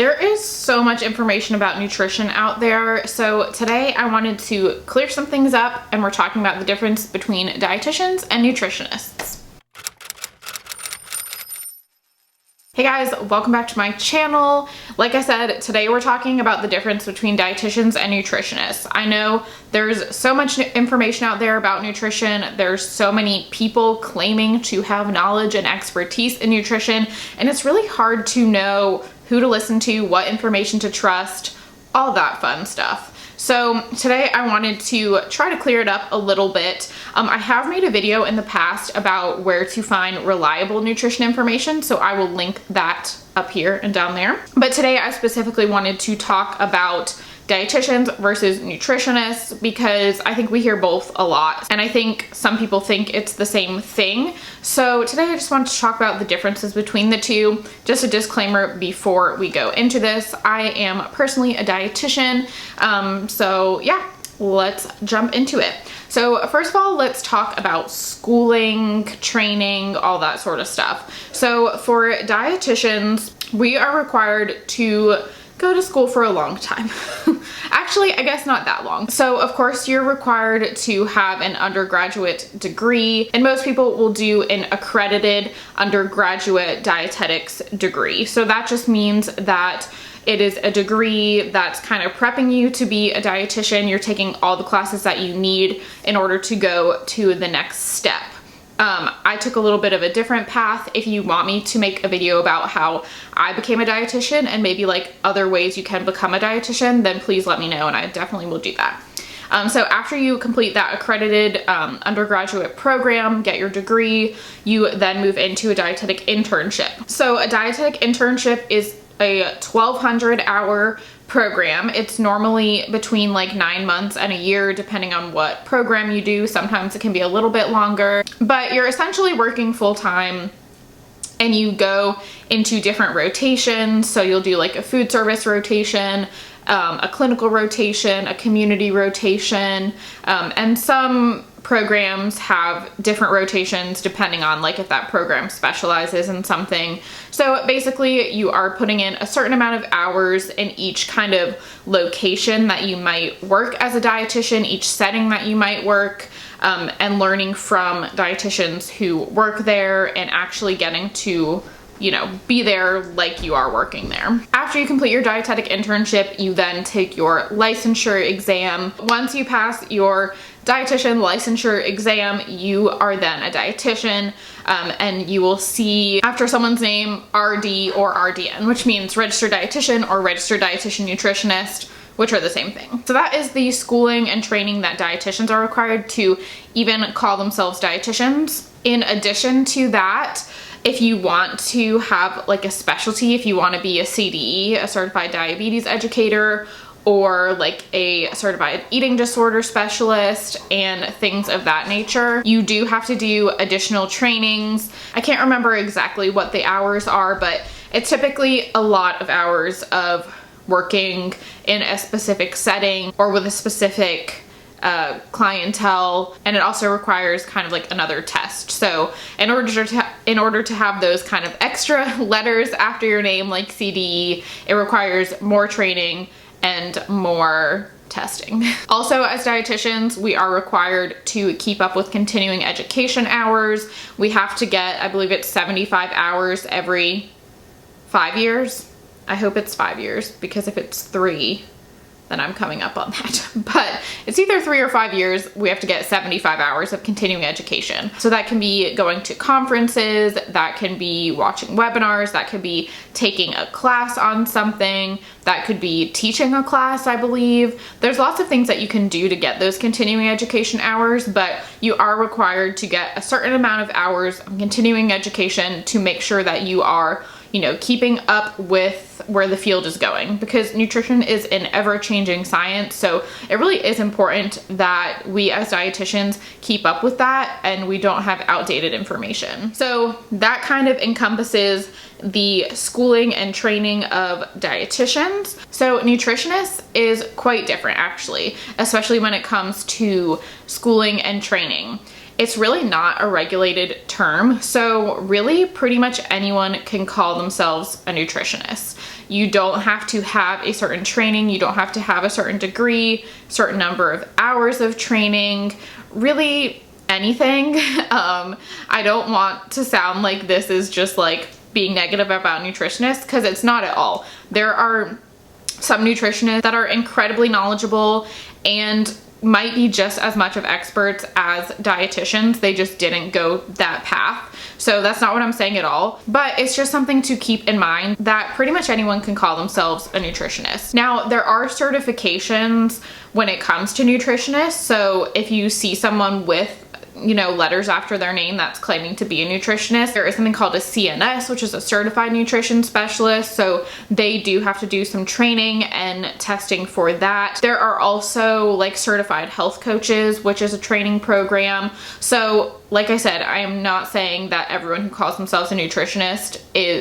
There is so much information about nutrition out there, so today I wanted to clear some things up, and we're talking about the difference between dietitians and nutritionists. Hey guys, welcome back to my channel. Like I said, today we're talking about the difference between dietitians and nutritionists. I know there's so much information out there about nutrition. There's so many people claiming to have knowledge and expertise in nutrition, and it's really hard to know who to listen to, what information to trust, all that fun stuff. So today I wanted to try to clear it up a little bit. I have made a video in the past about where to find reliable nutrition information, so I will link that up here and down there. But today I specifically wanted to talk about dietitians versus nutritionists because I think we hear both a lot, and I think some people think it's the same thing. So today I just wanted to talk about the differences between the two. Just a disclaimer before we go into this, I am personally a dietitian, so yeah, let's jump into it. So first of all, let's talk about schooling, training, all that sort of stuff. So for dietitians, we are required to go to school for a long time. Actually, I guess not that long. So of course you're required to have an undergraduate degree, and most people will do an accredited undergraduate dietetics degree. So that just means that it is a degree that's kind of prepping you to be a dietitian. You're taking all the classes that you need in order to go to the next step. I took a little bit of a different path. If you want me to make a video about how I became a dietitian and maybe like other ways you can become a dietitian, then please let me know and I definitely will do that. So after you complete that accredited undergraduate program, get your degree, you then move into a dietetic internship. So a dietetic internship is a 1,200-hour program. It's normally between like 9 months and a year, depending on what program you do. Sometimes it can be a little bit longer, but you're essentially working full-time and you go into different rotations. So you'll do like a food service rotation, a clinical rotation, a community rotation, and some programs have different rotations depending on like if that program specializes in something. So basically you are putting in a certain amount of hours in each kind of location that you might work as a dietitian, each setting that you might work, and learning from dietitians who work there and actually getting to, you know, be there like you are working there. After you complete your dietetic internship, you then take your licensure exam. Once you pass your dietitian licensure exam, you are then a dietitian, and you will see after someone's name RD or RDN, which means registered dietitian or registered dietitian nutritionist, which are the same thing. So that is the schooling and training that dietitians are required to even call themselves dietitians. In addition to that, if you want to have like a specialty, if you want to be a CDE, a certified diabetes educator, or like a certified eating disorder specialist and things of that nature, you do have to do additional trainings. I can't remember exactly what the hours are, but it's typically a lot of hours of working in a specific setting or with a specific clientele, and it also requires kind of like another test. So in order to have those kind of extra letters after your name like CDE, it requires more training and more testing. Also, as dietitians, we are required to keep up with continuing education hours. We have to get, I believe it's 75 hours every 5 years. I hope it's 5 years, because if it's 3, then I'm coming up on that. But it's either 3 or 5 years, we have to get 75 hours of continuing education. So that can be going to conferences, that can be watching webinars, that could be taking a class on something, that could be teaching a class, I believe. There's lots of things that you can do to get those continuing education hours, but you are required to get a certain amount of hours of continuing education to make sure that you are, you know, keeping up with where the field is going, because nutrition is an ever-changing science. So it really is important that we as dietitians keep up with that and we don't have outdated information. So that kind of encompasses the schooling and training of dietitians. So nutritionists is quite different actually, especially when it comes to schooling and training. It's really not a regulated term, so really pretty much anyone can call themselves a nutritionist. You don't have to have a certain training. You don't have to have a certain degree, certain number of hours of training, really anything. I don't want to sound like this is just like being negative about nutritionists, because it's not at all. There are some nutritionists that are incredibly knowledgeable and might be just as much of experts as dietitians. They just didn't go that path. So that's not what I'm saying at all, but it's just something to keep in mind that pretty much anyone can call themselves a nutritionist. Now, there are certifications when it comes to nutritionists. So if you see someone with, you know, letters after their name that's claiming to be a nutritionist, there is something called a CNS, which is a certified nutrition specialist. So they do have to do some training and testing for that. There are also like certified health coaches, which is a training program. So like I said, I am not saying that everyone who calls themselves a nutritionist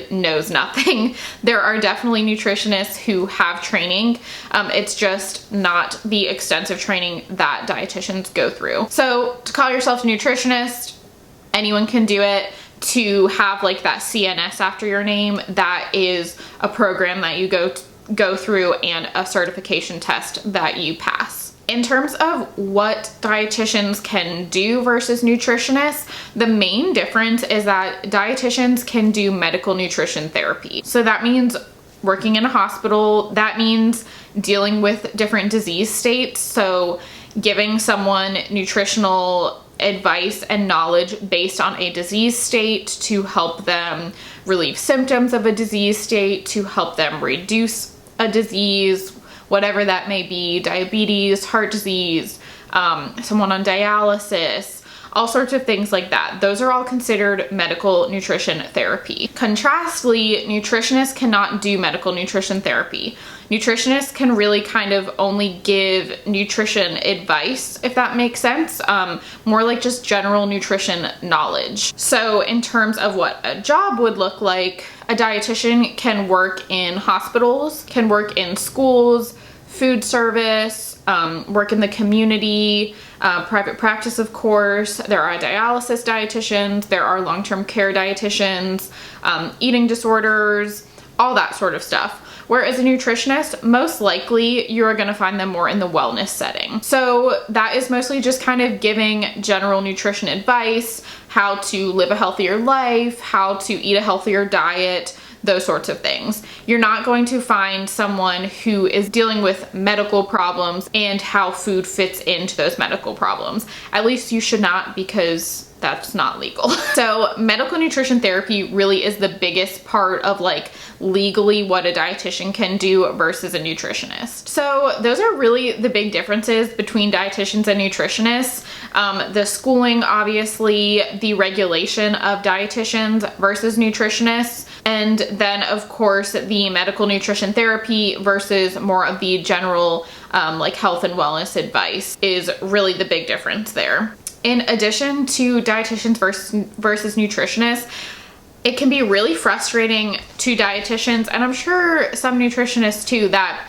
knows nothing. There are definitely nutritionists who have training. It's just not the extensive training that dietitians go through. So to call yourself a nutritionist, anyone can do it. To have like that CNS after your name, that is a program that you go through and a certification test that you pass. In terms of what dietitians can do versus nutritionists, the main difference is that dietitians can do medical nutrition therapy. So that means working in a hospital. That means dealing with different disease states. So giving someone nutritional advice and knowledge based on a disease state to help them relieve symptoms of a disease state, to help them reduce a disease, whatever that may be, diabetes, heart disease, someone on dialysis, all sorts of things like that. Those are all considered medical nutrition therapy. Contrastly, nutritionists cannot do medical nutrition therapy. Nutritionists can really kind of only give nutrition advice, if that makes sense, more like just general nutrition knowledge. So in terms of what a job would look like, a dietitian can work in hospitals, can work in schools, food service, work in the community, private practice, of course. There are dialysis dietitians, there are long-term care dietitians, eating disorders, all that sort of stuff. Whereas a nutritionist, most likely you're gonna find them more in the wellness setting. So that is mostly just kind of giving general nutrition advice, how to live a healthier life, how to eat a healthier diet, those sorts of things. You're not going to find someone who is dealing with medical problems and how food fits into those medical problems. At least you should not, because that's not legal. So medical nutrition therapy really is the biggest part of like legally what a dietitian can do versus a nutritionist. So those are really the big differences between dietitians and nutritionists. The schooling, obviously, the regulation of dietitians versus nutritionists, and then of course the medical nutrition therapy versus more of the general like health and wellness advice is really the big difference there. In addition to dietitians versus nutritionists, it can be really frustrating to dietitians, and I'm sure some nutritionists too, that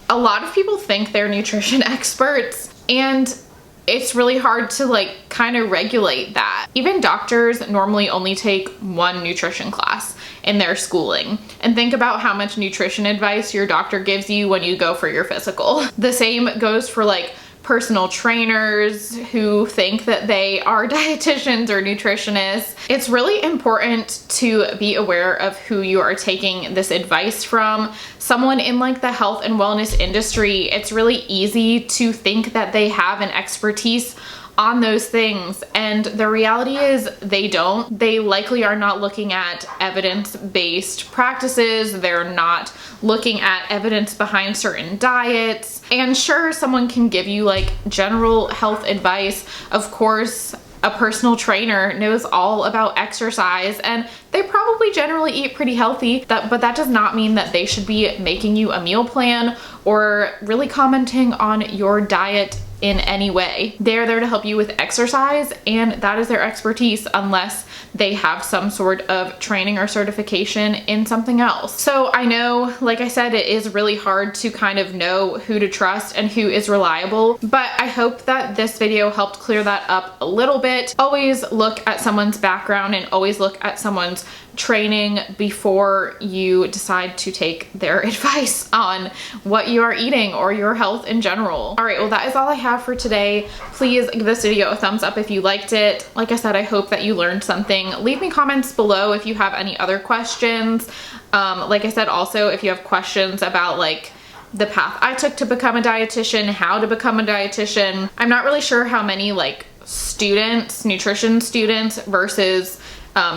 a lot of people think they're nutrition experts, and it's really hard to like kind of regulate that. Even doctors normally only take one nutrition class in their schooling, and think about how much nutrition advice your doctor gives you when you go for your physical. The same goes for like personal trainers who think that they are dietitians or nutritionists. It's really important to be aware of who you are taking this advice from. Someone in like the health and wellness industry, it's really easy to think that they have an expertise on those things, and the reality is they don't. They likely are not looking at evidence-based practices. They're not looking at evidence behind certain diets. And sure, someone can give you like general health advice. Of course, a personal trainer knows all about exercise, and they probably generally eat pretty healthy, but that does not mean that they should be making you a meal plan or really commenting on your diet in any way. They're there to help you with exercise, and that is their expertise, unless they have some sort of training or certification in something else. So I know, like I said, it is really hard to kind of know who to trust and who is reliable, but I hope that this video helped clear that up a little bit. Always look at someone's background and always look at someone's training before you decide to take their advice on what you are eating or your health in general. All right, well, that is all I have for today. Please give this video a thumbs up if you liked it. Like I said, I hope that you learned something. Leave me comments below if you have any other questions. Like I said, also, if you have questions about like the path I took to become a dietitian, how to become a dietitian. I'm not really sure how many like students, nutrition students versus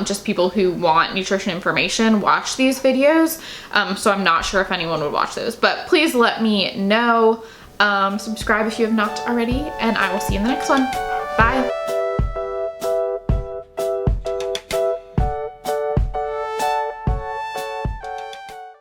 just people who want nutrition information watch these videos. So I'm not sure if anyone would watch those, but please let me know. Subscribe if you have not already, and I will see you in the next one. Bye.